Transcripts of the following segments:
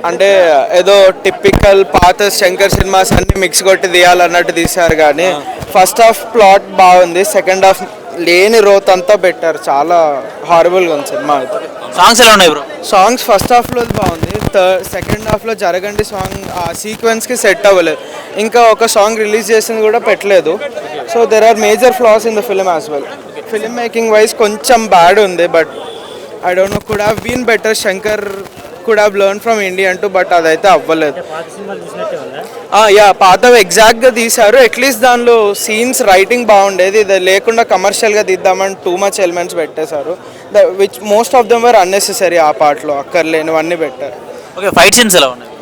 అంటే ఏదో టిపికల్ పాత శంకర్ సినిమాస్ అన్ని మిక్స్ కొట్టి తీయాలన్నట్టు తీశారు కానీ ఫస్ట్ హాఫ్ ప్లాట్ బాగుంది, సెకండ్ హాఫ్ లేని రోత్ అంతా పెట్టారు. చాలా హారబుల్గా ఉంది సినిమా అయితే. సాంగ్స్ ఎలా ఉన్నాయి బ్రో? సాంగ్స్ ఫస్ట్ హాఫ్లో బాగుంది, సెకండ్ హాఫ్లో జరగండి సాంగ్ ఆ సీక్వెన్స్కి సెట్ అవ్వలేదు. ఇంకా ఒక సాంగ్ రిలీజ్ చేసింది కూడా పెట్టలేదు. So there are major flaws in the film as well. Film making wise కొంచెం బ్యాడ్ ఉంది, but I don't know, could have been better. Shankar could have learned from Indian too, but అదైతే అవ్వలేదు. పాతవి ఎగ్జాక్ట్గా తీశారు. అట్లీస్ట్ దానిలో scenes writing బాగుండేది, ఇది లేకుండా కమర్షియల్గా తీద్దామని టూ మచ్ ఎలిమెంట్స్ పెట్టేశారు, which most of them were unnecessary. ఆ పార్ట్లో అక్కర్లేనివన్నీ పెట్టారు. ఓకే, ఫైట్ సీన్స్ ఎలా ఉన్నాయి?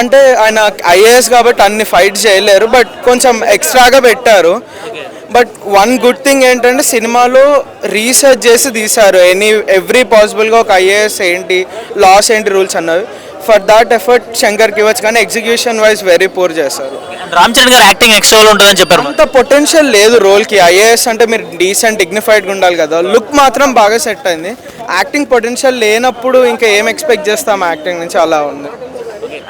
అంటే ఆయన ఐఏఎస్ కాబట్టి అన్ని ఫైట్స్ చేయలేరు, బట్ కొంచెం ఎక్స్ట్రాగా పెట్టారు. బట్ వన్ గుడ్ థింగ్ ఏంటంటే సినిమాలో రీసెర్చ్ చేసి తీశారు. ఎవ్రీ పాసిబుల్గా ఒక ఐఏఎస్ ఏంటి, లాస్ ఏంటి, రూల్స్ అన్నవి. ఫర్ దాట్ ఎఫర్ట్ శంకర్కి ఇవ్వచ్చు, కానీ ఎగ్జిక్యూషన్ వైజ్ వెరీ పూర్ చేశారు. రామ్ చరణ్ గారు యాక్టింగ్ ఎక్స్ట్రా ఉంటుందని చెప్పారు. అంత పొటెన్షియల్ లేదు రోల్కి. ఐఏఎస్ అంటే మీరు డీసెంట్ డిగ్నిఫైడ్గా ఉండాలి కదా. లుక్ మాత్రం బాగా సెట్ అయింది. యాక్టింగ్ పొటెన్షియల్ లేనప్పుడు ఇంకా ఏం ఎక్స్పెక్ట్ చేస్తాం యాక్టింగ్ నుంచి, అలా ఉంది.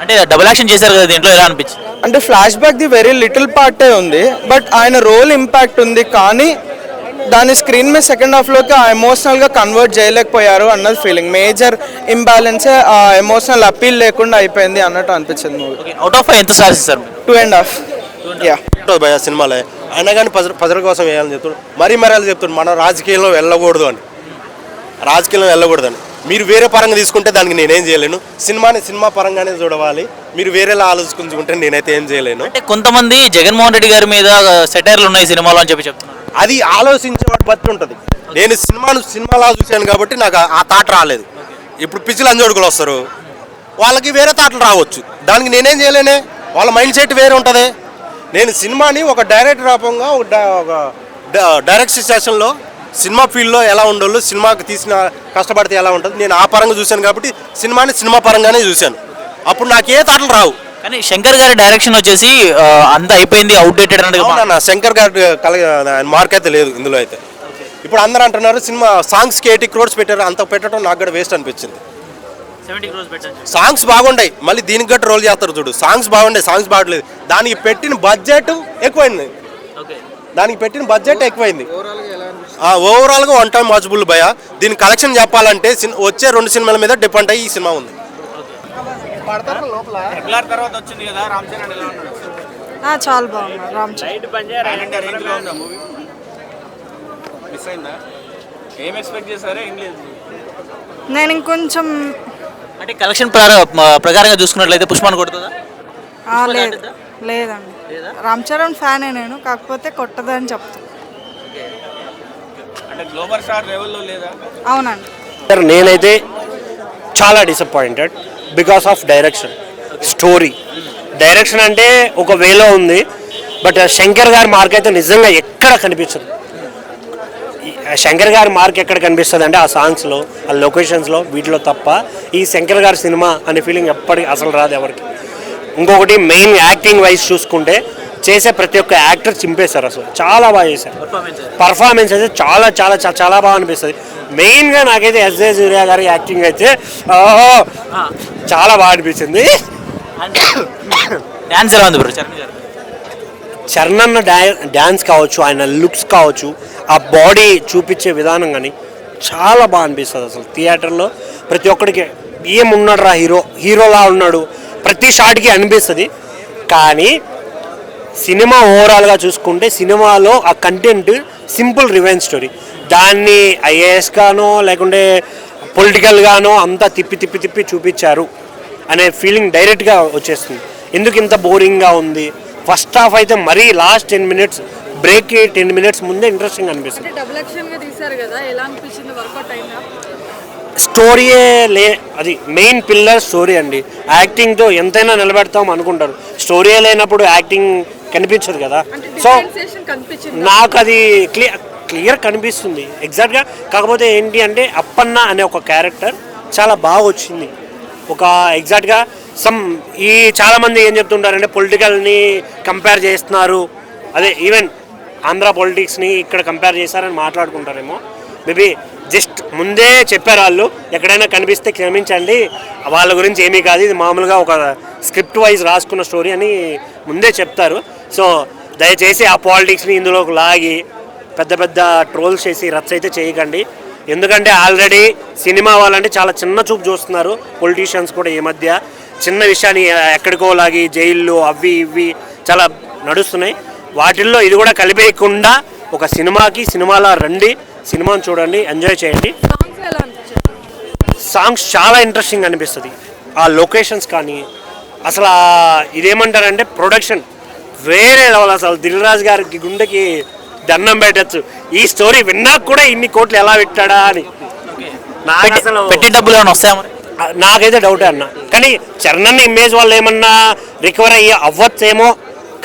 అంటే డబుల్ యాక్షన్ చేశారు కదా, దీంట్లో ఎలా అనిపించింది? అంటే flashback the very little పార్టే ఉంది, బట్ ఆయన రోల్ ఇంపాక్ట్ ఉంది, కానీ దాని స్క్రీన్ మీద సెకండ్ హాఫ్లోకి ఆ ఎమోషనల్గా కన్వర్ట్ చేయలేకపోయారు అన్నది ఫీలింగ్. మేజర్ ఇంబ్యాలెన్సే, ఆ ఎమోషనల్ అపీల్ లేకుండా అయిపోయింది అన్నట్టు అనిపించింది మూవీ. అవుట్ ఆఫ్ 5 ఎంత స్టార్ ఇస్తారు? 2.5. భయ సినిమాలే అయినా కానీ ప్రజల కోసం వేయాలని చెప్తున్నాడు. మరీ చెప్తున్నాడు మనం రాజకీయంలో వెళ్ళకూడదు అని, మీరు వేరే పరంగా తీసుకుంటే దానికి నేనేం చేయలేను. సినిమా పరంగానే చూడవాలి. మీరు వేరేలా ఆలోచించుకుంటే నేనైతే ఏం చేయలేను. అంటే కొంతమంది జగన్మోహన్ రెడ్డి గారి మీద సెటైర్లు ఉన్నాయి సినిమాలో అని చెప్తున్నారు. అది ఆలోచించేవాడు బట్టి ఉంటుంది. నేను సినిమాలా చూశాను కాబట్టి నాకు ఆ థాట్ రాలేదు. ఇప్పుడు పిచ్చిలు అంజోడుకులు వస్తారు, వాళ్ళకి వేరే థాట్లు రావచ్చు. దానికి నేనేం చేయలేనే, వాళ్ళ మైండ్ సెట్ వేరే ఉంటుంది. నేను సినిమాని ఒక డైరెక్టర్ రూపంగా ఒక డైరెక్షన్ స్టేషన్లో సినిమా ఫీల్డ్లో ఎలా ఉండోళ్ళు, సినిమాకి తీసిన కష్టపడితే ఎలా ఉంటుంది, నేను ఆ పరంగా చూశాను కాబట్టి సినిమా పరంగానే చూశాను. అప్పుడు నాకు ఏ థాట్లు రావు. కానీ శంకర్ గారి డైరెక్షన్ వచ్చేసి అంత అయిపోయింది, అవుట్డేటెడ్ అన్న. శంకర్ గారి మార్క్ అయితే లేదు ఇందులో అయితే. ఇప్పుడు అందరూ అంటున్నారు సినిమా సాంగ్స్కి 80 crores పెట్టారు, అంత పెట్టడం నాకు కూడా వేస్ట్ అనిపించింది. 70 crores పెట్టారు. సాంగ్స్ బాగుంటాయి, మళ్ళీ దీనికి గట్టి రోల్ చేస్తారు చూడు. సాంగ్స్ బాగుండే, సాంగ్స్ బాగలేదు. దానికి పెట్టిన బడ్జెట్ ఎక్కువైంది. ఓవరాల్గా వన్ టైం వాచబుల్ భయ. దీని కలెక్షన్ చెప్పాలంటే వచ్చే 2 సినిమాల మీద డిపెండ్ అయ్యి ఈ సినిమా ఉంది. చాలా బాగుంది. నేను ఇంకొంచెం అంటే కలెక్షన్ ప్రకారంగా చూసుకున్నట్లయితే పుష్పాన్ని కొడుతుందా? లేదండి, రామ్ చరణ్ ఫ్యానే నేను, కాకపోతే కొట్టదని చెప్తాను. అవునండి. నేనైతే చాలా disappointed because of direction. Story direction అంటే ఒక వేలో ఉంది, బట్ శంకర్ గారి మార్క్ అయితే నిజంగా ఎక్కడ కనిపించదు. శంకర్ గారి మార్క్ ఎక్కడ కనిపిస్తుంది అంటే ఆ సాంగ్స్లో, ఆ లొకేషన్స్లో, వీటిలో తప్ప ఈ శంకర్ గారి సినిమా అనే ఫీలింగ్ ఎప్పటికీ అసలు రాదు ఎవరికి. ఇంకొకటి మెయిన్ యాక్టింగ్ వైజ్ చూసుకుంటే చేసే ప్రతి ఒక్క యాక్టర్ చింపేశారు, అసలు చాలా బాగా చేశారు. పర్ఫార్మెన్స్ అయితే చాలా చాలా చాలా బాగా అనిపిస్తుంది. మెయిన్గా నాకైతే ఎస్జే సూర్య గారి యాక్టింగ్ అయితే చాలా బాగా అనిపించింది. చరణ్ అన్న డ్యాన్స్ కావచ్చు, ఆయన లుక్స్ కావచ్చు, ఆ బాడీ చూపించే విధానం కానీ చాలా బాగా అనిపిస్తుంది. అసలు థియేటర్లో ప్రతి ఒక్కడికి ఏమున్నాడు రా, హీరోలా ఉన్నాడు ప్రతి షాట్కి అనిపిస్తుంది. కానీ సినిమా ఓవరాల్గా చూసుకుంటే సినిమాలో ఆ కంటెంట్ సింపుల్ రివెంజ్ స్టోరీ, దాన్ని ఐఏఎస్ గానో లేకుంటే పొలిటికల్గానో అంతా తిప్పి చూపించారు అనే ఫీలింగ్ డైరెక్ట్గా వచ్చేస్తుంది. ఎందుకు ఇంత బోరింగ్గా ఉంది? ఫస్ట్ హాఫ్ అయితే మరీ లాస్ట్ 10 minutes బ్రేక్కి 10 minutes ముందే ఇంట్రెస్టింగ్ అనిపిస్తుంది. స్టోరీయే అది మెయిన్ పిల్లర్ స్టోరీ అండి. యాక్టింగ్తో ఎంతైనా నిలబెడతాం అనుకుంటారు, స్టోరీయే లేనప్పుడు యాక్టింగ్ కనిపించదు కదా. సో నాకు అది క్లియర్ కనిపిస్తుంది ఎగ్జాక్ట్గా. కాకపోతే ఏంటి అంటే అప్పన్న అనే ఒక క్యారెక్టర్ చాలా బాగా వచ్చింది. ఒక ఎగ్జాక్ట్గా ఈ చాలామంది ఏం చెప్తుంటారంటే పొలిటికల్ని కంపేర్ చేస్తున్నారు, అదే ఈవెన్ ఆంధ్ర పొలిటిక్స్ని ఇక్కడ కంపేర్ చేస్తారని మాట్లాడుకుంటారేమో. మేబీ జస్ట్ ముందే చెప్పారు వాళ్ళు, ఎక్కడైనా కనిపిస్తే క్షమించండి, వాళ్ళ గురించి ఏమీ కాదు, ఇది మామూలుగా ఒక స్క్రిప్ట్ వైజ్ రాసుకున్న స్టోరీ అని ముందే చెప్తారు. సో దయచేసి ఆ పాలిటిక్స్ని ఇందులోకి లాగి పెద్ద పెద్ద ట్రోల్స్ చేసి రచ్చ అయితే చేయకండి. ఎందుకంటే ఆల్రెడీ సినిమా వాళ్ళంటే చాలా చిన్న చూపు చూస్తున్నారు పొలిటీషియన్స్ కూడా. ఈ మధ్య చిన్న విషయాన్ని ఎక్కడికో లాగి జైళ్ళు అవి ఇవి చాలా నడుస్తున్నాయి. వాటిల్లో ఇది కూడా కలిపేయకుండా ఒక సినిమాలో రండి, సినిమాని చూడండి, ఎంజాయ్ చేయండి. సాంగ్స్ చాలా ఇంట్రెస్టింగ్ అనిపిస్తుంది. ఆ లొకేషన్స్ కానీ అసలు ఇదేమంటారంటే ప్రొడక్షన్ వేరే లెవెల్. అసలు దిల్ రాజు గారికి గుండెకి దండం పెట్టచ్చు. ఈ స్టోరీ విన్నాక కూడా ఇన్ని కోట్లు ఎలా పెట్టాడా అని నాకు అసలు పెట్టే డబ్బులు ఏమైనా వస్తాయా మరి? నాకైతే డౌటే అన్న. కానీ చరణ్ ఇమేజ్ వాళ్ళు ఏమన్నా రికవర్ అవ్వచ్చేమో,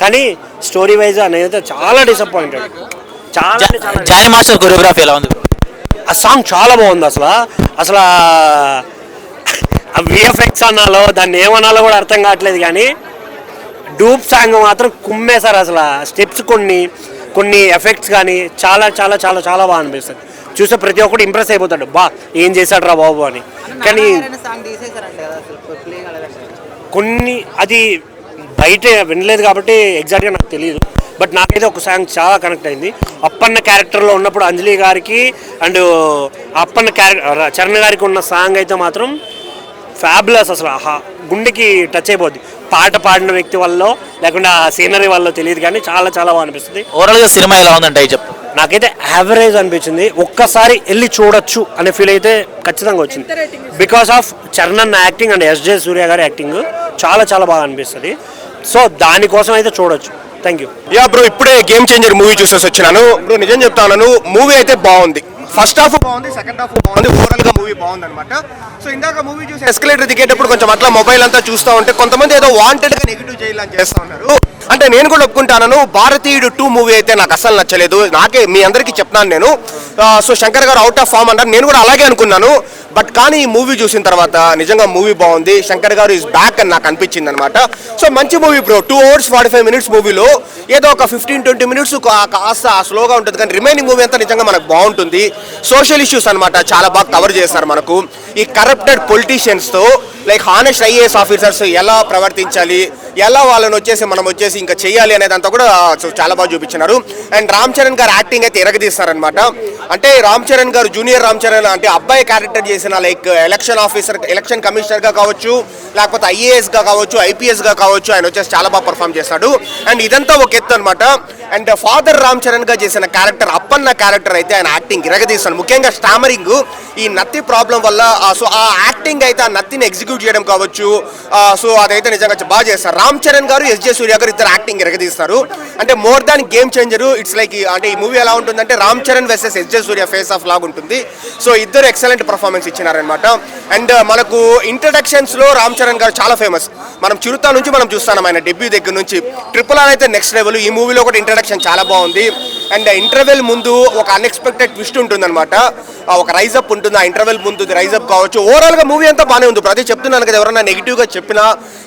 కానీ స్టోరీ వైజ్ అనేది చాలా డిసప్పాయింటెడ్. చాలా జానీ మాస్టర్ కొరియోగ్రఫీ ఎలా ఉంది? ఆ సాంగ్ చాలా బాగుంది. అసలు ఆ విఎఫ్ఎక్స్ అనాలో దాన్ని ఏమనాలో కూడా అర్థం కావట్లేదు. కానీ డూప్ సాంగ్ మాత్రం కుమ్మేశారు. అసలు స్టెప్స్ కొన్ని ఎఫెక్ట్స్ కానీ చాలా చాలా చాలా చాలా బాగా అనిపిస్తుంది. చూస్తే ప్రతి ఒక్కటి ఇంప్రెస్ అయిపోతాడు, బా ఏం చేశాడు రా బాబు అని. కానీ కొన్ని అది బయట వినలేదు కాబట్టి ఎగ్జాక్ట్గా నాకు తెలియదు. బట్ నాకైతే ఒక సాంగ్ చాలా కనెక్ట్ అయింది. అప్పన్న క్యారెక్టర్లో ఉన్నప్పుడు అంజలి గారికి అండ్ అప్పన్న చరణ్ గారికి ఉన్న సాంగ్ అయితే మాత్రం ఫ్యాబులస్. అసలు గుండెకి టచ్ అయిపోద్ది. పాట పాడిన వ్యక్తి వల్ల లేకుండా సీనరీ వల్ల తెలియదు, కానీ చాలా చాలా బాగా అనిపిస్తుంది. ఓవరాల్గా సినిమా ఎలా ఉందంటే చెప్పు. నాకైతే యావరేజ్ అనిపించింది. ఒక్కసారి వెళ్ళి చూడొచ్చు అనే ఫీల్ అయితే ఖచ్చితంగా వచ్చింది. Because of Charan acting and SJ Surya గారి యాక్టింగ్ చాలా చాలా బాగా అనిపిస్తుంది. సో దానికోసం అయితే చూడొచ్చు. Thank you. యా బ్రో, ఇప్పుడే గేమ్ చేంజర్ మూవీ చూసేసి వచ్చాను బ్రో. నిజం చెప్తాను, మూవీ అయితే బాగుంది. ఫస్ట్ హాఫ్ బాగుంది, సెకండ్ హాఫ్ బాగుంది, ఓవరాల్ గా మూవీ బాగుంది అనమాట. సో ఇందాక మూవీ చూసి ఎస్కలేటర్ దిగేటప్పుడు కొంచెం అట్లా మొబైల్ అంతా చూస్తూ ఉంటే కొంతమంది ఏదో వాంటెడ్ గా నెగిటివ్ చేయాలని చేస్తా ఉన్నారు. అంటే నేను కూడా ఒప్పుకుంటాను, భారతీయుడు 2 మూవీ అయితే నాకు అసలు నచ్చలేదు. నాకే మీ అందరికీ చెప్తున్నాను నేను. సో శంకర్ గారు అవుట్ ఆఫ్ ఫామ్ అన్నారు, నేను కూడా అలాగే అనుకున్నాను. బట్ కానీ ఈ మూవీ చూసిన తర్వాత నిజంగా మూవీ బాగుంది. శంకర్ గారు ఈజ్ బ్యాక్ అని నాకు అనిపించింది అనమాట. సో మంచి మూవీ బ్రో. 2 hours 45 minutes మూవీలో ఏదో ఒక 15-20 minutes కాస్త స్లోగా ఉంటుంది, కానీ రిమైనింగ్ మూవీ అంతా నిజంగా మనకు బాగుంటుంది. సోషల్ ఇష్యూస్ అనమాట చాలా బాగా కవర్ చేస్తారు మనకు. ఈ కరప్టెడ్ పొలిటీషియన్స్తో లైక్ హానెస్ట్ ఐఏఎస్ ఆఫీసర్స్ ఎలా ప్రవర్తించాలి, ఎలా వాళ్ళని మనం వచ్చేసి ఇంకా చేయాలి అనేదంతా కూడా చాలా బాగా చూపించినారు. అండ్ రామ్ చరణ్ గారు యాక్టింగ్ అయితే ఎరగదీస్తారనమాట. అంటే రామ్ చరణ్ గారు జూనియర్ రామ్ చరణ్ అంటే అబ్బాయి క్యారెక్టర్ చేసిన లైక్ ఎలక్షన్ కమిషనర్గా కావచ్చు, లేకపోతే ఐఏఎస్గా కావచ్చు, ఐపీఎస్గా కావచ్చు, ఆయన వచ్చేసి చాలా బాగా పర్ఫామ్ చేస్తాడు. అండ్ ఇదంతా ఒక ఎత్తు అనమాట. అండ్ ఫాదర్ రామ్ చరణ్ గా చేసిన క్యారెక్టర్ అప్పన్న క్యారెక్టర్ అయితే ఆయన యాక్టింగ్ ఇరగదీస్తాడు. ముఖ్యంగా స్టామరింగ్, ఈ నత్తి ప్రాబ్లం వల్ల సో ఆ యాక్టింగ్ అయితే ఆ నత్తిని ఎగ్జిక్యూట్ చేయడం కావచ్చు, సో అదైతే నిజంగా బాగా చేస్తారు. రామ్ చరణ్ గారు, ఎస్జే సూర్య గారు ఇద్దరు యాక్టింగ్ ఇరగదీస్తారు. అంటే more than game changer. It's like అంటే ఈ మూవీ ఎలా ఉంటుందంటే Ram Charan versus SJ Surya face of లాగా ఉంటుంది. సో ఇద్దరు ఎక్సలెంట్ పర్ఫార్మెన్స్ ఇచ్చినారనమాట. అండ్ మనకు ఇంట్రడక్షన్స్ లో రామ్ చరణ్ గారు చాలా ఫేమస్. మనం చిరుత నుంచి మనం చూస్తాం ఆయన డెబ్యూ దగ్గర నుంచి. ట్రిపుల్ ఆర్ అయితే నెక్స్ట్ లెవెల్. ఈ మూవీలో కూడా ఇంట్రడక్షన్ చాలా బాగుంది. అండ్ ఇంటర్వెల్ ముందు ఒక అన్ఎక్స్పెక్టెడ్ ట్విస్ట్ ఉంటుంది అనమాట, ఒక రైజ్ అప్ ఉంటుంది. ఆ ఇంటర్వెల్ ముందు రైజ్ అప్ కావచ్చు. ఓవరాల్ గా మూవీ అంతా బాగానే ఉంది. ప్రతి చెప్తున్నాను కదా, ఎవరైనా నెగిటివ్ గా చెప్పినా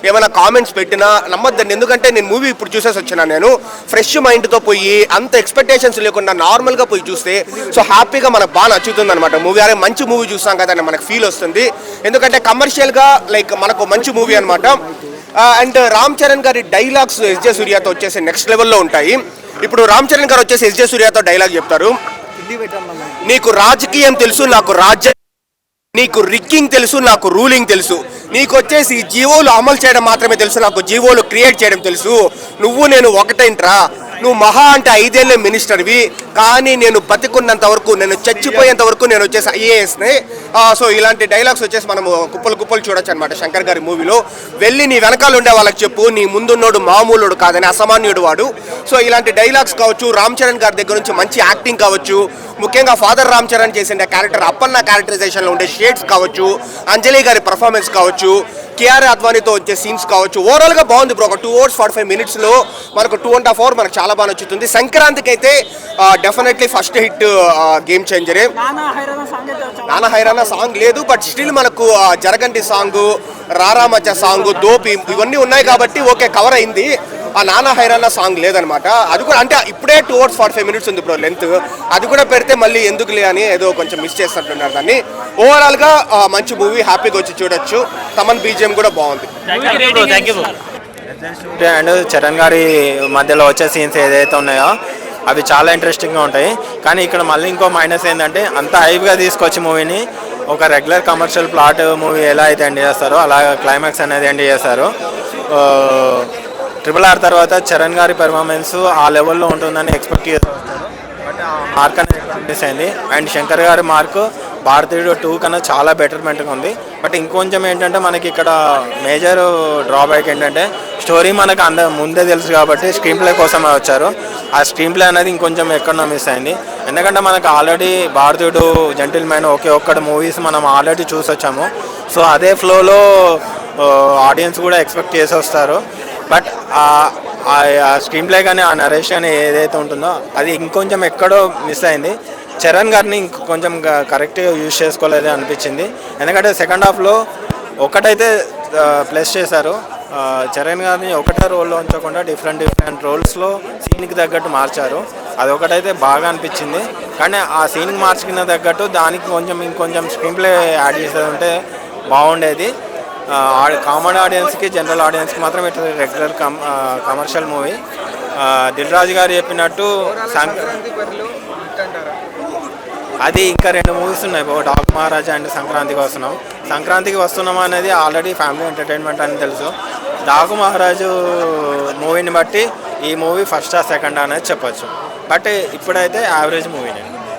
ఏమైనా కామెంట్స్ పెట్టినా నమ్మద్దండి. ఎందుకంటే నేను మూవీ ఇప్పుడు చూసేసి వచ్చినా, నేను ఫ్రెష్ మైండ్ తో పోయి అంత ఎక్స్పెక్టేషన్స్ లేకుండా నార్మల్ గా పోయి చూస్తే సో హ్యాపీగా మనకు బాగా నచ్చుతుంది అనమాట మూవీ. అరే మంచి మూవీ చూస్తాం కదా అని మనకు ఫీల్ వస్తుంది. ఎందుకంటే కమర్షియల్ గా లైక్ మనకు మంచి మూవీ అనమాట. అండ్ రామ్ చరణ్ గారి డైలాగ్స్ ఎస్జే సూర్యతో వచ్చేసి నెక్స్ట్ లెవెల్లో ఉంటాయి. ఇప్పుడు రామ్ చరణ్ గారు వచ్చేసి ఎస్జే సూర్యతో డైలాగ్ చెప్తారు. నీకు రాజకీయం తెలుసు, నాకు రాజ్యం, నీకు రిగ్గింగ్ తెలుసు, నాకు రూలింగ్ తెలుసు, నీకు వచ్చేసి జీవోలు అమలు చేయడం మాత్రమే తెలుసు, నాకు జీవోలు క్రియేట్ చేయడం తెలుసు. నువ్వు నేను ఒకటేంట్రా, నువ్వు మహా అంటే 5 ఏళ్ళే మినిస్టర్వి, కానీ నేను బతికున్నంత వరకు, నేను చచ్చిపోయేంత వరకు నేను వచ్చేసి ఐఏఎస్ని. సో ఇలాంటి డైలాగ్స్ వచ్చేసి మనము కుప్పలు చూడొచ్చు అనమాట శంకర్ గారి మూవీలో. వెళ్ళి నీ వెనకాల ఉండే వాళ్ళకి చెప్పు, నీ ముందున్నోడు మామూలుడు కాదని, అసామాన్యుడు వాడు. సో ఇలాంటి డైలాగ్స్ కావచ్చు, రామ్ చరణ్ గారి దగ్గర నుంచి మంచి యాక్టింగ్ కావచ్చు, ముఖ్యంగా ఫాదర్ రామ్ చరణ్ చేసిన క్యారెక్టర్ అప్పన్న క్యారెక్టరైజేషన్లో ఉండే షేడ్స్ కావచ్చు, అంజలి గారి పర్ఫార్మెన్స్ కావచ్చు, కేఆర్ అద్వానీతో వచ్చే సీన్స్ కావచ్చు, ఓవరాల్గా బాగుంది బ్రో. ఒక 2 hours 45 minutes మనకు 2.5 hours మనకు చాలా బాగా నచ్చుతుంది. సంక్రాంతికి అయితే డెఫినెట్లీ ఫస్ట్ హిట్ గేమ్ చేంజరే. నానా హైరానా సాంగ్ లేదు, బట్ స్టిల్ మనకు జరగంటి సాంగ్, రారా మచ్చ సాంగ్ దోపి ఇవన్నీ ఉన్నాయి కాబట్టి ఓకే కవర్ అయింది. ఆ నానా హైరానా సాంగ్ లేదనమాట. అది కూడా అంటే ఇప్పుడే 2 hours 45 minutes ఉంది బ్రో లెంత్. అది కూడా పెడితే మళ్ళీ ఎందుకులే అని ఏదో కొంచెం మిస్ చేస్తున్నారు దాన్ని. ఓవరాల్గా మంచి మూవీ, హ్యాపీగా వచ్చి చూడొచ్చు. తమన్ బీజిఎం కూడా బాగుంది. Thank you. అండ్ చరణ్ గారి మధ్యలో వచ్చే సీన్స్ ఏదైతే ఉన్నాయో అవి చాలా ఇంట్రెస్టింగ్గా ఉంటాయి. కానీ ఇక్కడ మళ్ళీ ఇంకో మైనస్ ఏంటంటే అంత హైప్గా తీసుకొచ్చి మూవీని ఒక రెగ్యులర్ కమర్షియల్ ప్లాట్ మూవీ ఎలా అయితే ఎండ్ చేస్తారో అలా క్లైమాక్స్ అనేది ఎండ్ చేస్తారు. RRR తర్వాత చరణ్ గారి పెర్ఫార్మెన్స్ ఆ లెవెల్లో ఉంటుందని ఎక్స్పెక్ట్ చేస్తారు. బట్ ఆ మార్క్ అనేది మిస్ అయింది. అండ్ శంకర్ గారి మార్క్ భారతీయుడు 2 కన్నా చాలా బెటర్మెంట్గా ఉంది. బట్ ఇంకొంచెం ఏంటంటే మనకి ఇక్కడ మేజర్ డ్రాబ్యాక్ ఏంటంటే స్టోరీ మనకు ముందే తెలుసు కాబట్టి స్క్రీన్ ప్లే కోసమే వచ్చారు. ఆ స్క్రీన్ ప్లే అనేది ఇంకొంచెం ఎక్కడో మిస్ అయింది. ఎందుకంటే మనకు ఆల్రెడీ భారతీయుడు, జెంటిల్మెన్ ఒక్కటి మూవీస్ మనం ఆల్రెడీ చూసి వచ్చాము. సో అదే ఫ్లోలో ఆడియన్స్ కూడా ఎక్స్పెక్ట్ చేసి వస్తారు. బట్ ఆ స్క్రీన్ ప్లే కానీ ఆ నరేషన్ ఏదైతే ఉంటుందో అది ఇంకొంచెం ఎక్కడో మిస్ అయింది. చరణ్ గారిని ఇంకొంచెం కరెక్ట్గా యూజ్ చేసుకోలేదు అనిపించింది. ఎందుకంటే సెకండ్ హాఫ్లో ఒకటైతే ప్లస్ చేశారు. చరణ్ గారిని ఒకటే రోల్లో ఉంచకుండా డిఫరెంట్ రోల్స్లో సీన్కి తగ్గట్టు మార్చారు. అదొకటైతే బాగా అనిపించింది. కానీ ఆ సీన్కి మార్చుకున్న తగ్గట్టు దానికి ఇంకొంచెం స్క్రీన్ ప్లే యాడ్ చేసేది ఉంటే బాగుండేది. కామన్ ఆడియన్స్కి, జనరల్ ఆడియన్స్కి మాత్రం it regular commercial movie. Dil Raju గారు చెప్పినట్టు అది ఇంకా 2 మూవీస్ ఉన్నాయి. డాక్ మహారాజా అండ్ సంక్రాంతికి వస్తున్నాం అనేది ఆల్రెడీ ఫ్యామిలీ ఎంటర్టైన్మెంట్ అని తెలుసు. డాకు మహారాజు మూవీని బట్టి ఈ మూవీ ఫస్ట్ సెకండ్ అనేది చెప్పొచ్చు. బట్ ఇప్పుడైతే యావరేజ్ మూవీనే.